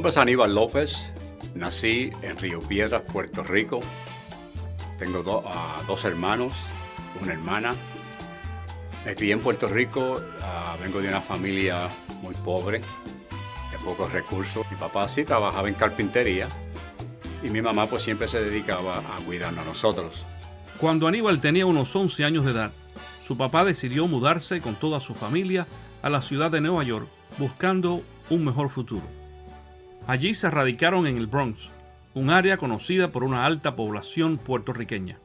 nombre es Aníbal López. Nací en Río Piedras, Puerto Rico. Tengo dos hermanos, una hermana. Me crié en Puerto Rico. Vengo de una familia muy pobre, de pocos recursos. Mi papá sí trabajaba en carpintería y mi mamá pues siempre se dedicaba a cuidarnos a nosotros. Cuando Aníbal tenía unos 11 años de edad, su papá decidió mudarse con toda su familia a la ciudad de Nueva York, buscando un mejor futuro. Allí se radicaron en el Bronx, un área conocida por una alta población puertorriqueña.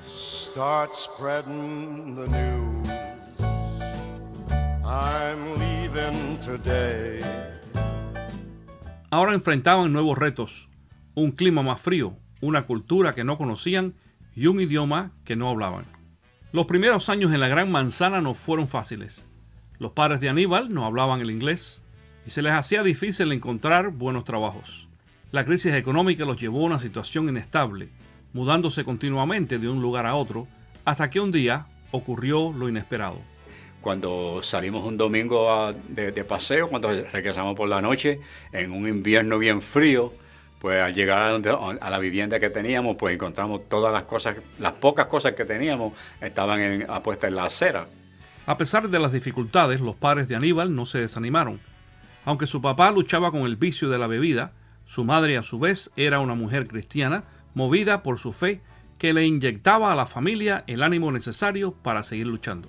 Start spreading the news. I'm leaving today. Ahora enfrentaban nuevos retos, un clima más frío, una cultura que no conocían y un idioma que no hablaban. Los primeros años en la Gran Manzana no fueron fáciles. Los padres de Aníbal no hablaban el inglés y se les hacía difícil encontrar buenos trabajos. La crisis económica los llevó a una situación inestable, mudándose continuamente de un lugar a otro, hasta que un día ocurrió lo inesperado. Cuando salimos un domingo de paseo, cuando regresamos por la noche, en un invierno bien frío, pues al llegar a la vivienda que teníamos, pues encontramos todas las cosas, las pocas cosas que teníamos estaban puestas en la acera. A pesar de las dificultades, los padres de Aníbal no se desanimaron. Aunque su papá luchaba con el vicio de la bebida, su madre a su vez era una mujer cristiana, movida por su fe, que le inyectaba a la familia el ánimo necesario para seguir luchando.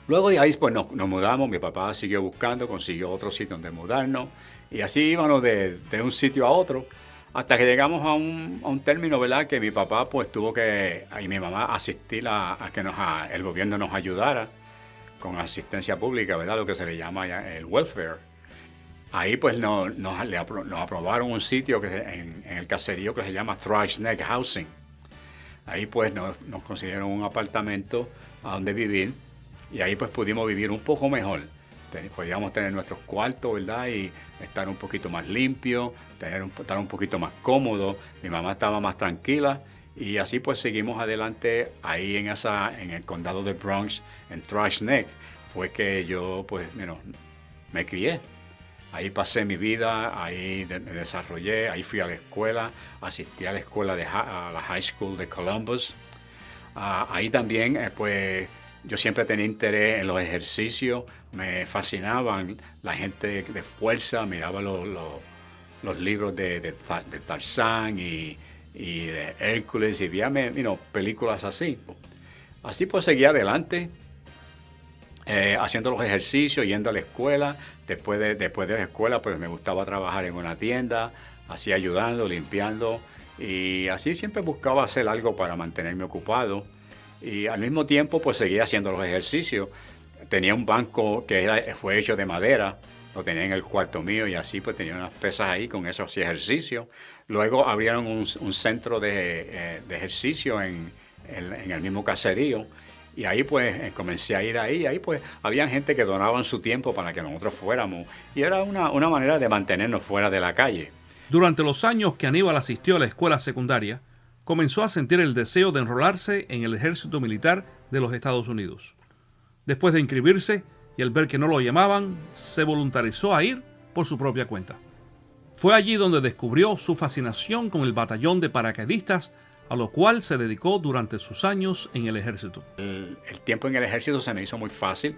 Luego de ahí pues nos mudamos, mi papá siguió buscando, consiguió otro sitio donde mudarnos, y así íbamos de un sitio a otro, hasta que llegamos a un término, ¿verdad?, que mi papá pues tuvo que, y mi mamá, asistir a que el gobierno nos ayudara con asistencia pública, ¿verdad?, lo que se le llama el welfare. Ahí pues nos aprobaron un sitio en el caserío que se llama Thrush Neck Housing. Ahí pues nos consiguieron un apartamento a donde vivir y ahí pues pudimos vivir un poco mejor. Podíamos tener nuestros cuartos, ¿verdad? Y estar un poquito más limpio, estar un poquito más cómodo. Mi mamá estaba más tranquila y así pues seguimos adelante ahí en el condado de Bronx, en Thrush Neck. Fue que yo pues me crié. Ahí pasé mi vida, ahí me desarrollé, ahí fui a la escuela, asistí a la escuela a la High School de Columbus. Ahí también, pues, yo siempre tenía interés en los ejercicios, me fascinaban la gente de fuerza, miraba los libros de Tarzán y de Hércules y veía películas así. Así pues seguí adelante. Haciendo los ejercicios, yendo a la escuela. Después de la escuela, pues me gustaba trabajar en una tienda, así ayudando, limpiando, y así siempre buscaba hacer algo para mantenerme ocupado. Y al mismo tiempo, pues seguía haciendo los ejercicios. Tenía un banco que fue hecho de madera, lo tenía en el cuarto mío, y así pues tenía unas pesas ahí, con eso hacía ejercicio. Luego abrieron un centro de ejercicio en el mismo caserío. Y ahí pues comencé a ir ahí pues había gente que donaban su tiempo para que nosotros fuéramos. Y era una manera de mantenernos fuera de la calle. Durante los años que Aníbal asistió a la escuela secundaria, comenzó a sentir el deseo de enrolarse en el ejército militar de los Estados Unidos. Después de inscribirse y al ver que no lo llamaban, se voluntarizó a ir por su propia cuenta. Fue allí donde descubrió su fascinación con el batallón de paracaidistas, a lo cual se dedicó durante sus años en el ejército. El tiempo en el ejército se me hizo muy fácil.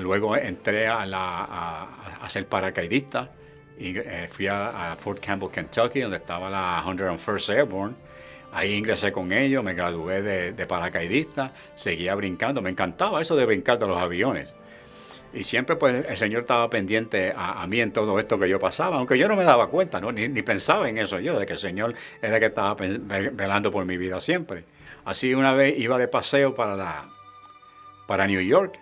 Luego entré a ser paracaidista y fui a Fort Campbell, Kentucky, donde estaba la 101st Airborne. Ahí ingresé con ellos, me gradué de paracaidista, seguía brincando. Me encantaba eso de brincar de los aviones. Y siempre pues el Señor estaba pendiente a mí en todo esto que yo pasaba, aunque yo no me daba cuenta, ¿no? Ni pensaba en eso yo, de que el Señor era el que estaba velando por mi vida siempre. Así una vez iba de paseo para New York,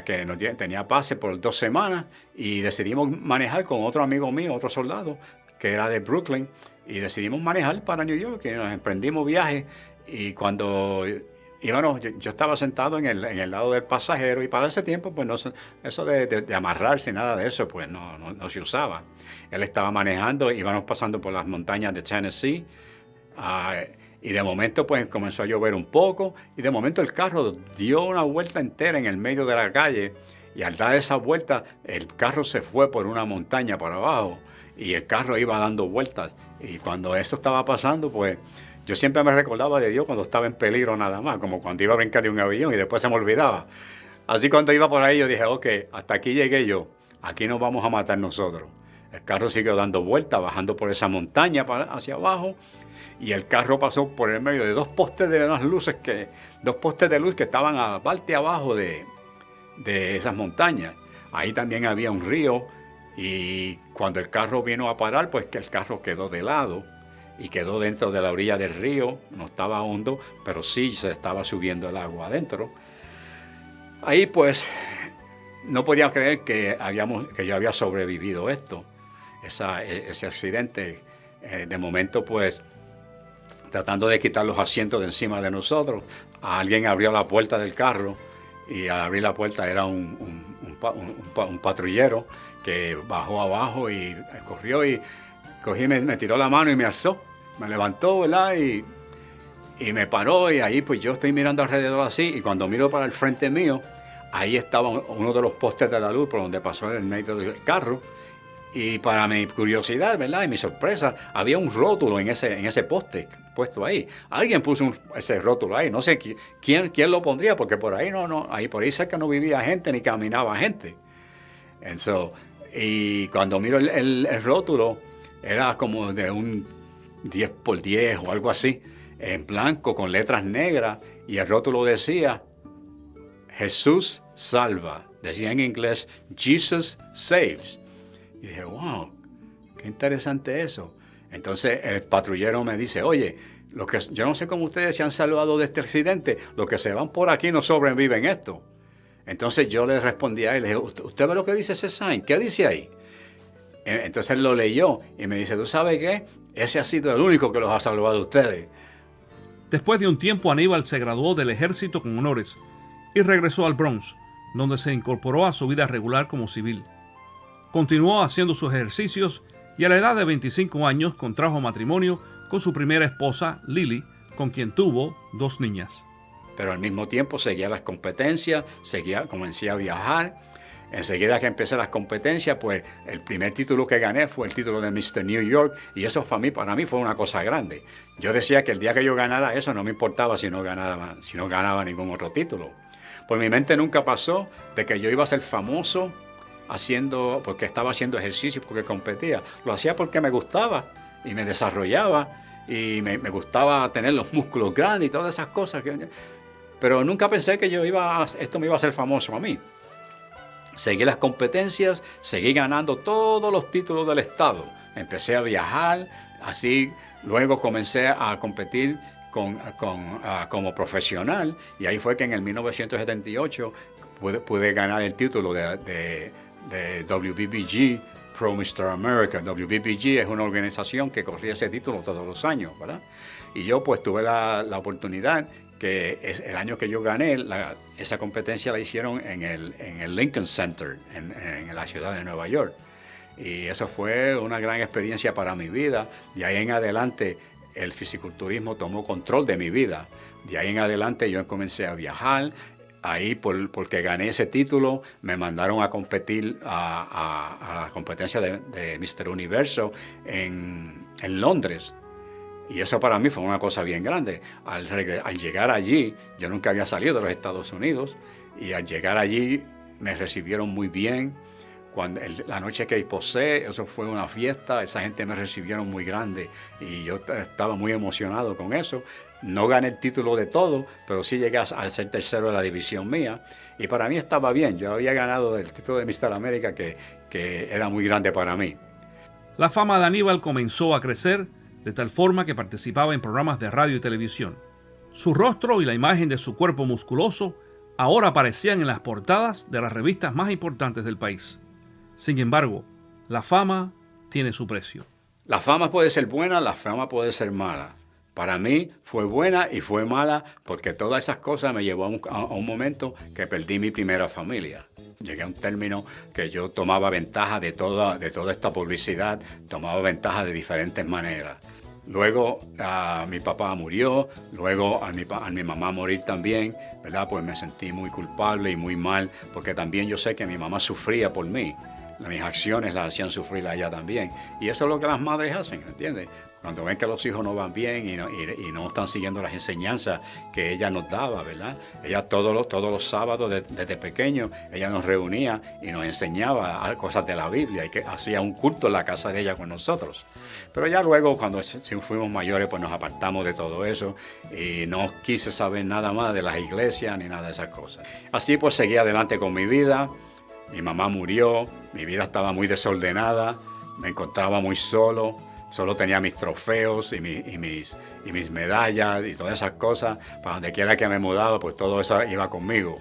que tenía pase por 2 semanas, y decidimos manejar con otro amigo mío, otro soldado, que era de Brooklyn, y decidimos manejar para New York, y nos emprendimos viaje, y cuando... Y bueno, yo estaba sentado en el lado del pasajero y para ese tiempo, pues eso de amarrarse, nada de eso, pues no se usaba. Él estaba manejando, íbamos pasando por las montañas de Tennessee y de momento pues comenzó a llover un poco y de momento el carro dio una vuelta entera en el medio de la calle y al dar esa vuelta el carro se fue por una montaña para abajo y el carro iba dando vueltas. Y cuando eso estaba pasando, pues yo siempre me recordaba de Dios cuando estaba en peligro nada más, como cuando iba a brincar de un avión y después se me olvidaba. Así cuando iba por ahí yo dije, ok, hasta aquí llegué yo, aquí nos vamos a matar nosotros. El carro siguió dando vueltas, bajando por esa montaña hacia abajo, y el carro pasó por el medio de dos postes de luz que estaban a la parte abajo de esas montañas. Ahí también había un río, y cuando el carro vino a parar, pues que el carro quedó de lado y quedó dentro de la orilla del río. No estaba hondo, pero sí se estaba subiendo el agua adentro. Ahí pues no podía creer que yo había sobrevivido ese accidente. De momento pues tratando de quitar los asientos de encima de nosotros, alguien abrió la puerta del carro, y al abrir la puerta era un patrullero que bajó abajo y corrió y me tiró la mano y me alzó, me levantó, ¿verdad? Y me paró, y ahí pues yo estoy mirando alrededor así, y cuando miro para el frente mío, ahí estaba uno de los postes de la luz por donde pasó el medio del carro, y para mi curiosidad, ¿verdad? Y mi sorpresa, había un rótulo en ese poste puesto ahí. Alguien puso ese rótulo ahí, no sé quién lo pondría, porque por ahí por ahí cerca no vivía gente ni caminaba gente. Y cuando miro el rótulo, era como de un 10x10 o algo así, en blanco con letras negras, y el rótulo decía Jesús salva. Decía en inglés Jesus saves. Y dije, wow, qué interesante eso. Entonces el patrullero me dice, oye, yo no sé cómo ustedes se han salvado de este accidente, los que se van por aquí no sobreviven esto. Entonces yo le respondí a él, le dije, ¿usted ve lo que dice ese sign? ¿Qué dice ahí? Entonces él lo leyó y me dice, ¿tú sabes qué? Ese ha sido el único que los ha salvado a ustedes. Después de un tiempo, Aníbal se graduó del ejército con honores y regresó al Bronx, donde se incorporó a su vida regular como civil. Continuó haciendo sus ejercicios y a la edad de 25 años contrajo matrimonio con su primera esposa, Lily, con quien tuvo 2 niñas. Pero al mismo tiempo seguía las competencias, comencé a viajar. Enseguida que empecé las competencias, pues el primer título que gané fue el título de Mr. New York, y eso para mí fue una cosa grande. Yo decía que el día que yo ganara eso no me importaba si no ganaba ningún otro título. Por mi mente nunca pasó de que yo iba a ser famoso porque estaba haciendo ejercicio, porque competía. Lo hacía porque me gustaba y me desarrollaba, y me gustaba tener los músculos grandes y todas esas cosas. Pero nunca pensé que esto me iba a hacer famoso a mí. Seguí las competencias, seguí ganando todos los títulos del estado. Empecé a viajar, así luego comencé a competir como profesional, y ahí fue que en el 1978 pude ganar el título de WBBG Pro Mr. America. WBBG es una organización que corría ese título todos los años, ¿verdad? Y yo pues tuve la oportunidad, que es el año que yo gané, esa competencia la hicieron en el Lincoln Center, en la ciudad de Nueva York. Y eso fue una gran experiencia para mi vida. De ahí en adelante el fisiculturismo tomó control de mi vida. De ahí en adelante yo comencé a viajar. Ahí, porque gané ese título, me mandaron a competir a la competencia de Mr. Universo en Londres. Y eso para mí fue una cosa bien grande. Al llegar allí, yo nunca había salido de los Estados Unidos, y al llegar allí me recibieron muy bien. La noche que posé, eso fue una fiesta, esa gente me recibieron muy grande, y yo estaba muy emocionado con eso. No gané el título de todo, pero sí llegué a ser tercero de la división mía, y para mí estaba bien. Yo había ganado el título de Mr. América, que era muy grande para mí. La fama de Aníbal comenzó a crecer de tal forma que participaba en programas de radio y televisión. Su rostro y la imagen de su cuerpo musculoso ahora aparecían en las portadas de las revistas más importantes del país. Sin embargo, la fama tiene su precio. La fama puede ser buena, la fama puede ser mala. Para mí fue buena y fue mala, porque todas esas cosas me llevó a un momento que perdí mi primera familia. Llegué a un término que yo tomaba ventaja de toda esta publicidad, tomaba ventaja de diferentes maneras. Luego mi papá murió, luego a mi mamá morir también, ¿verdad? Pues me sentí muy culpable y muy mal, porque también yo sé que mi mamá sufría por mí. mis acciones las hacían sufrir a ella también. Y eso es lo que las madres hacen, ¿entiendes? Cuando ven que los hijos no van bien y no están siguiendo las enseñanzas que ella nos daba, ¿verdad? Ella todos los sábados desde pequeño, ella nos reunía y nos enseñaba cosas de la Biblia y que hacía un culto en la casa de ella con nosotros. Pero ya luego, cuando fuimos mayores, pues nos apartamos de todo eso y no quise saber nada más de las iglesias ni nada de esas cosas. Así pues seguí adelante con mi vida. Mi mamá murió, mi vida estaba muy desordenada, me encontraba muy solo. Solo tenía mis trofeos y mis medallas y todas esas cosas. Para donde quiera que me mudaba, pues todo eso iba conmigo.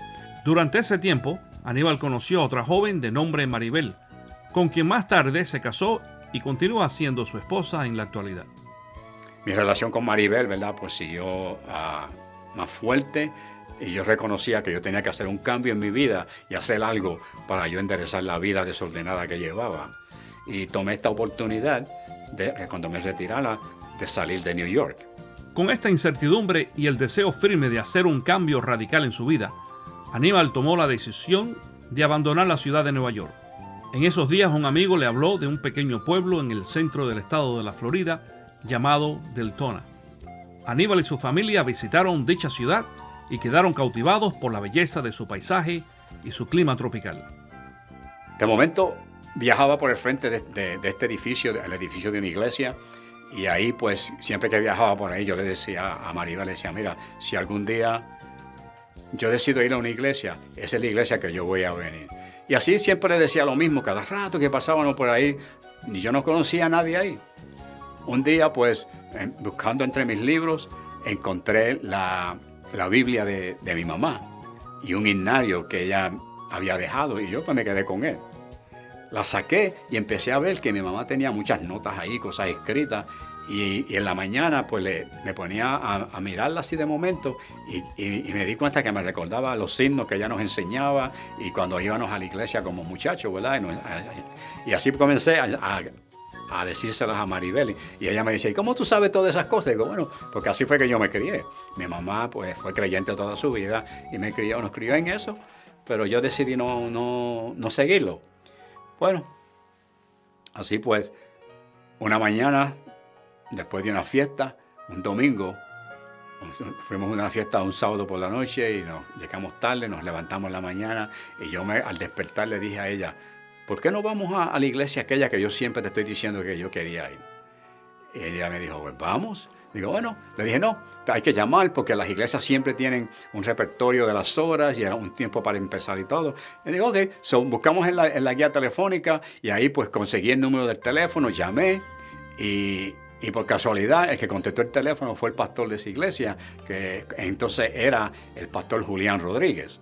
Durante ese tiempo, Aníbal conoció a otra joven de nombre Maribel, con quien más tarde se casó y continúa siendo su esposa en la actualidad. Mi relación con Maribel, ¿verdad? Pues siguió más fuerte y yo reconocía que yo tenía que hacer un cambio en mi vida y hacer algo para yo enderezar la vida desordenada que llevaba. Y tomé esta oportunidad cuando me retirara, de salir de New York. Con esta incertidumbre y el deseo firme de hacer un cambio radical en su vida, Aníbal tomó la decisión de abandonar la ciudad de Nueva York. En esos días un amigo le habló de un pequeño pueblo en el centro del estado de la Florida llamado Deltona. Aníbal y su familia visitaron dicha ciudad y quedaron cautivados por la belleza de su paisaje y su clima tropical. De momento viajaba por el frente de este edificio, el edificio de una iglesia, y ahí pues siempre que viajaba por ahí yo le decía a Maribel, le decía, mira, si algún día yo decido ir a una iglesia, esa es la iglesia que yo voy a venir. Y así siempre le decía lo mismo, cada rato que pasábamos por ahí, ni yo no conocía a nadie ahí. Un día pues, buscando entre mis libros, encontré la Biblia de mi mamá y un himnario que ella había dejado, y yo pues me quedé con él. La saqué y empecé a ver que mi mamá tenía muchas notas ahí, cosas escritas. Y en la mañana pues me ponía a mirarla así de momento y me di cuenta que me recordaba los signos que ella nos enseñaba y cuando íbamos a la iglesia como muchachos, ¿verdad? Y así comencé a decírselas a Maribel. Y ella me decía, ¿y cómo tú sabes todas esas cosas? Y digo, bueno, porque así fue que yo me crié. Mi mamá pues fue creyente toda su vida y nos crió en eso, pero yo decidí no seguirlo. Bueno, así pues, una mañana, después de una fiesta, un domingo, fuimos a una fiesta un sábado por la noche y llegamos tarde, nos levantamos en la mañana y yo al despertar le dije a ella, ¿por qué no vamos a la iglesia aquella que yo siempre te estoy diciendo que yo quería ir? Y ella me dijo, pues vamos. Digo, bueno, le dije, no, hay que llamar porque las iglesias siempre tienen un repertorio de las horas y un tiempo para empezar y todo. Y digo, ok, buscamos en la guía telefónica y ahí pues conseguí el número del teléfono, llamé y por casualidad el que contestó el teléfono fue el pastor de esa iglesia, que entonces era el pastor Julián Rodríguez.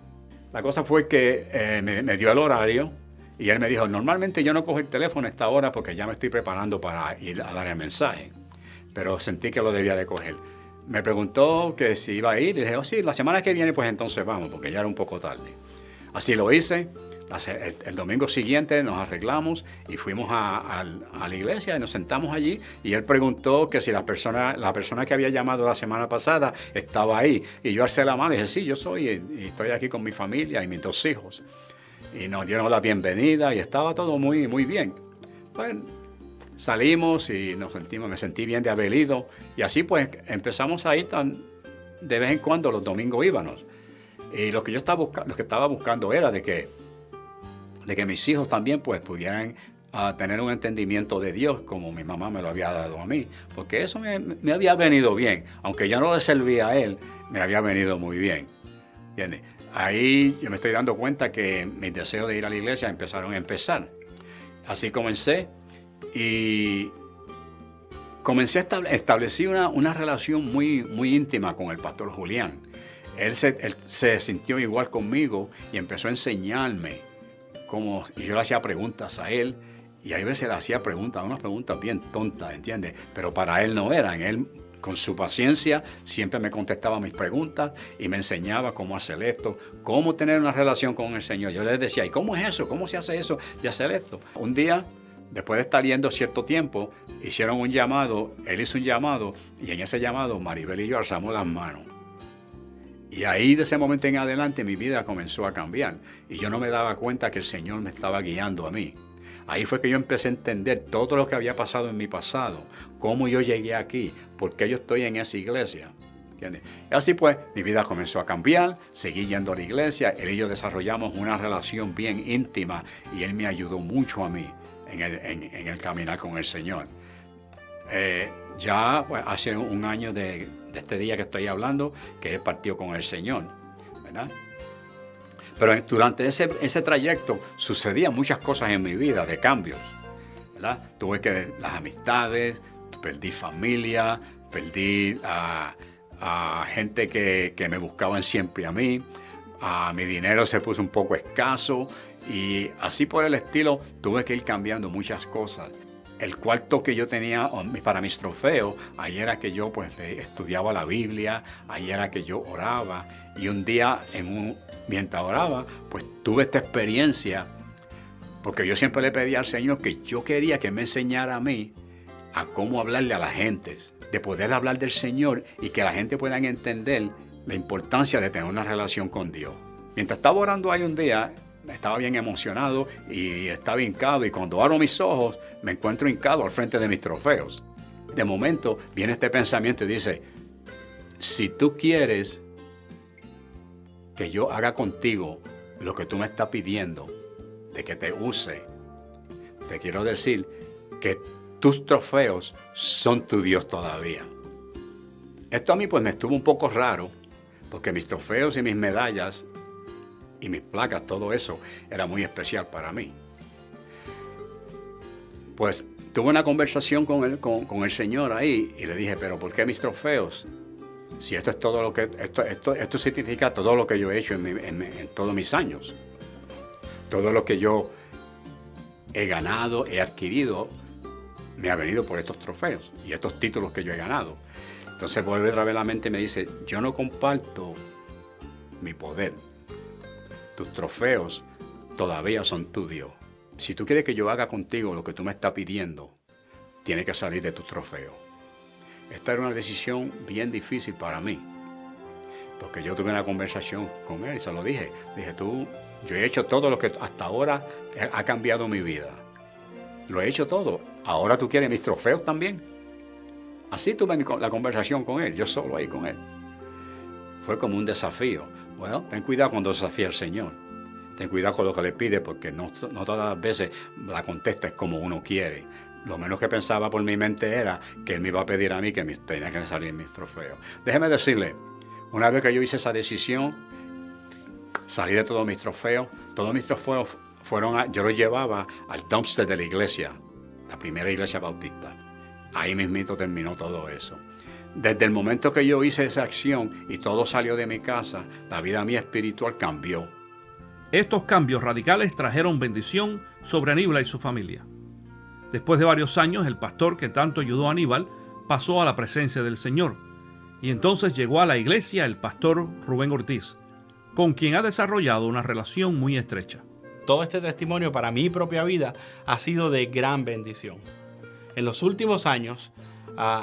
La cosa fue que me dio el horario y él me dijo, normalmente yo no cojo el teléfono a esta hora porque ya me estoy preparando para ir a dar el mensaje. Pero sentí que lo debía de coger. Me preguntó que si iba a ir y dije, oh sí, la semana que viene pues entonces vamos, porque ya era un poco tarde. Así lo hice. El domingo siguiente nos arreglamos y fuimos a la iglesia y nos sentamos allí y él preguntó que si la persona que había llamado la semana pasada estaba ahí. Y yo alcé la mano y dije, sí, yo soy y estoy aquí con mi familia y mis 2 hijos. Y nos dieron la bienvenida y estaba todo muy, muy bien. Bueno, salimos y me sentí bien de haber ido y así pues empezamos a ir de vez en cuando, los domingos íbamos. Y lo que estaba buscando era de que mis hijos también pues pudieran tener un entendimiento de Dios como mi mamá me lo había dado a mí, porque eso me había venido bien, aunque yo no le servía a él, me había venido muy bien, ¿entiendes? Ahí yo me estoy dando cuenta que mis deseos de ir a la iglesia empezaron a empezar. Así comencé. Y comencé a establecer una relación muy, muy íntima con el pastor Julián. Él se sintió igual conmigo y empezó a enseñarme y yo le hacía preguntas a él y a veces le hacía unas preguntas bien tontas, ¿entiendes? Pero para él no eran. Él, con su paciencia, siempre me contestaba mis preguntas y me enseñaba cómo hacer esto, cómo tener una relación con el Señor. Yo le decía, ¿y cómo es eso? ¿Cómo se hace eso y hacer esto? Un día, después de estar yendo cierto tiempo, hicieron un llamado, él hizo un llamado y en ese llamado Maribel y yo alzamos las manos. Y ahí de ese momento en adelante mi vida comenzó a cambiar y yo no me daba cuenta que el Señor me estaba guiando a mí. Ahí fue que yo empecé a entender todo lo que había pasado en mi pasado, cómo yo llegué aquí, por qué yo estoy en esa iglesia. ¿Entiendes? Y así pues, mi vida comenzó a cambiar, seguí yendo a la iglesia, él y yo desarrollamos una relación bien íntima y él me ayudó mucho a mí en el caminar con el Señor. Ya pues, hace un año de este día que estoy hablando, que él partió con el Señor, ¿verdad? Pero durante ese trayecto sucedían muchas cosas en mi vida, de cambios, ¿verdad? Tuve que las amistades, perdí familia, perdí a gente que me buscaban siempre a mí, mi dinero se puso un poco escaso y así por el estilo tuve que ir cambiando muchas cosas. El cuarto que yo tenía para mis trofeos, ahí era que yo pues estudiaba la Biblia, ahí era que yo oraba. Y un día, mientras oraba, pues tuve esta experiencia, porque yo siempre le pedía al Señor que yo quería que me enseñara a mí a cómo hablarle a la gente, de poder hablar del Señor y que la gente pueda entender la importancia de tener una relación con Dios. Mientras estaba orando ahí un día, estaba bien emocionado y estaba hincado, y cuando abro mis ojos me encuentro hincado al frente de mis trofeos. De momento viene este pensamiento y dice: si tú quieres que yo haga contigo lo que tú me estás pidiendo, de que te use, te quiero decir que tus trofeos son tu Dios todavía. Esto a mí pues me estuvo un poco raro, porque mis trofeos y mis medallas y mis placas, todo eso era muy especial para mí. Pues tuve una conversación con el Señor ahí y le dije: pero ¿por qué mis trofeos? Si esto es todo lo que, esto significa todo lo que yo he hecho en todos mis años. Todo lo que yo he ganado, he adquirido, me ha venido por estos trofeos y estos títulos que yo he ganado. Entonces vuelve otra vez la mente y me dice: yo no comparto mi poder. Tus trofeos todavía son tu Dios. Si tú quieres que yo haga contigo lo que tú me estás pidiendo, tiene que salir de tus trofeos. Esta era una decisión bien difícil para mí, porque yo tuve una conversación con él y se lo dije. Dije: yo he hecho todo lo que hasta ahora ha cambiado mi vida. Lo he hecho todo. Ahora tú quieres mis trofeos también. Así tuve la conversación con él, yo solo ahí con él. Fue como un desafío. Bueno, ten cuidado cuando desafía al Señor. Ten cuidado con lo que le pide, porque no todas las veces la contesta es como uno quiere. Lo menos que pensaba por mi mente era que él me iba a pedir a mí que tenía que salir mis trofeos. Déjeme decirle, una vez que yo hice esa decisión, salí de todos mis trofeos yo los llevaba al dumpster de la iglesia, la primera iglesia bautista. Ahí mismito terminó todo eso. Desde el momento que yo hice esa acción y todo salió de mi casa, la vida mía espiritual cambió. Estos cambios radicales trajeron bendición sobre Aníbal y su familia. Después de varios años, el pastor que tanto ayudó a Aníbal pasó a la presencia del Señor. Y entonces llegó a la iglesia el pastor Rubén Ortiz, con quien ha desarrollado una relación muy estrecha. Todo este testimonio para mi propia vida ha sido de gran bendición. En los últimos años,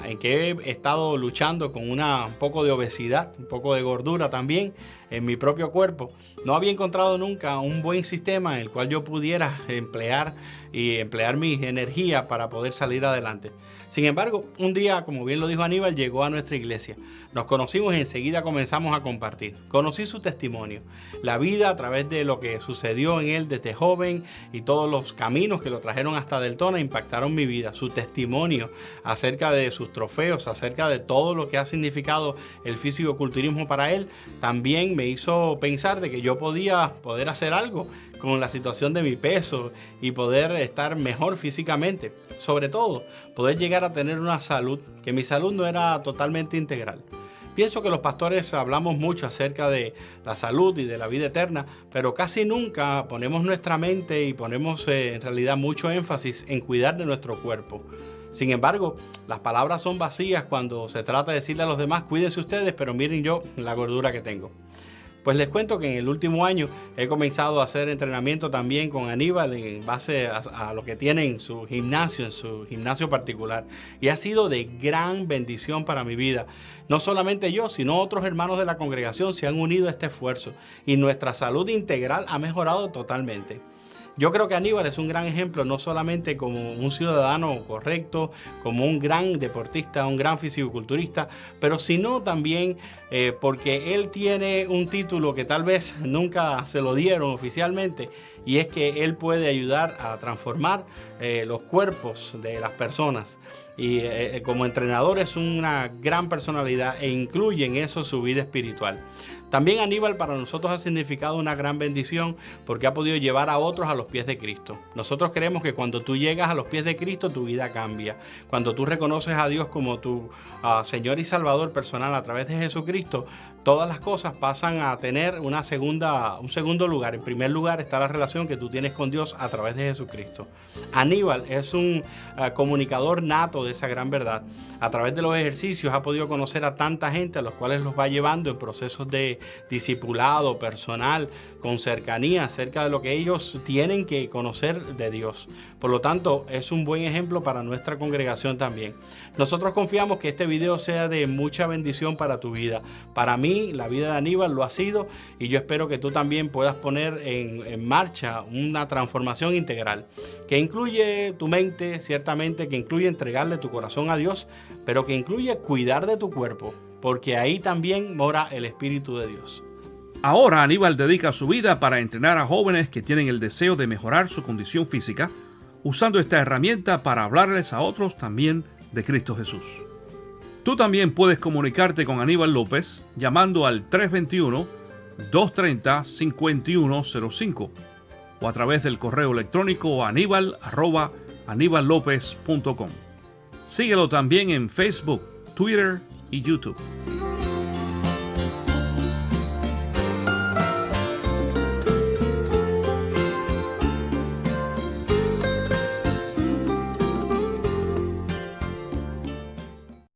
en que he estado luchando con un poco de obesidad, un poco de gordura también en mi propio cuerpo, no había encontrado nunca un buen sistema en el cual yo pudiera emplear mi energía para poder salir adelante. Sin embargo, un día, como bien lo dijo Aníbal, llegó a nuestra iglesia. Nos conocimos y enseguida comenzamos a compartir. Conocí su testimonio, la vida a través de lo que sucedió en él desde joven y todos los caminos que lo trajeron hasta Deltona impactaron mi vida. Su testimonio acerca de sus trofeos, acerca de todo lo que ha significado el fisicoculturismo para él, también me hizo pensar de que yo poder hacer algo con la situación de mi peso y poder estar mejor físicamente. Sobre todo, poder llegar a tener una salud, que mi salud no era totalmente integral. Pienso que los pastores hablamos mucho acerca de la salud y de la vida eterna, pero casi nunca ponemos nuestra mente y ponemos en realidad mucho énfasis en cuidar de nuestro cuerpo. Sin embargo, las palabras son vacías cuando se trata de decirle a los demás: cuídense ustedes, pero miren yo la gordura que tengo. Pues les cuento que en el último año he comenzado a hacer entrenamiento también con Aníbal en base a lo que tiene en su gimnasio particular. Y ha sido de gran bendición para mi vida. No solamente yo, sino otros hermanos de la congregación se han unido a este esfuerzo y nuestra salud integral ha mejorado totalmente. Yo creo que Aníbal es un gran ejemplo, no solamente como un ciudadano correcto, como un gran deportista, un gran fisicoculturista, pero sino también porque él tiene un título que tal vez nunca se lo dieron oficialmente, y es que él puede ayudar a transformar los cuerpos de las personas. Y como entrenador es una gran personalidad e incluye en eso su vida espiritual. También Aníbal para nosotros ha significado una gran bendición porque ha podido llevar a otros a los pies de Cristo. Nosotros creemos que cuando tú llegas a los pies de Cristo, tu vida cambia. Cuando tú reconoces a Dios como tu Señor y Salvador personal a través de Jesucristo, todas las cosas pasan a tener un segundo lugar. En primer lugar está la relación que tú tienes con Dios a través de Jesucristo. Aníbal es un comunicador nato de esa gran verdad. A través de los ejercicios ha podido conocer a tanta gente a los cuales los va llevando en procesos de discipulado personal, con cercanía acerca de lo que ellos tienen que conocer de Dios. Por lo tanto, es un buen ejemplo para nuestra congregación también. Nosotros confiamos que este video sea de mucha bendición para tu vida. Para mí, la vida de Aníbal lo ha sido, y yo espero que tú también puedas poner en marcha una transformación integral que incluye tu mente, ciertamente, que incluye entregarle tu corazón a Dios, pero que incluye cuidar de tu cuerpo, porque ahí también mora el Espíritu de Dios. Ahora Aníbal dedica su vida para entrenar a jóvenes que tienen el deseo de mejorar su condición física, usando esta herramienta para hablarles a otros también de Cristo Jesús. Tú también puedes comunicarte con Aníbal López llamando al 321-230-5105 o a través del correo electrónico anibal@aniballopez.com. Síguelo también en Facebook, Twitter y YouTube.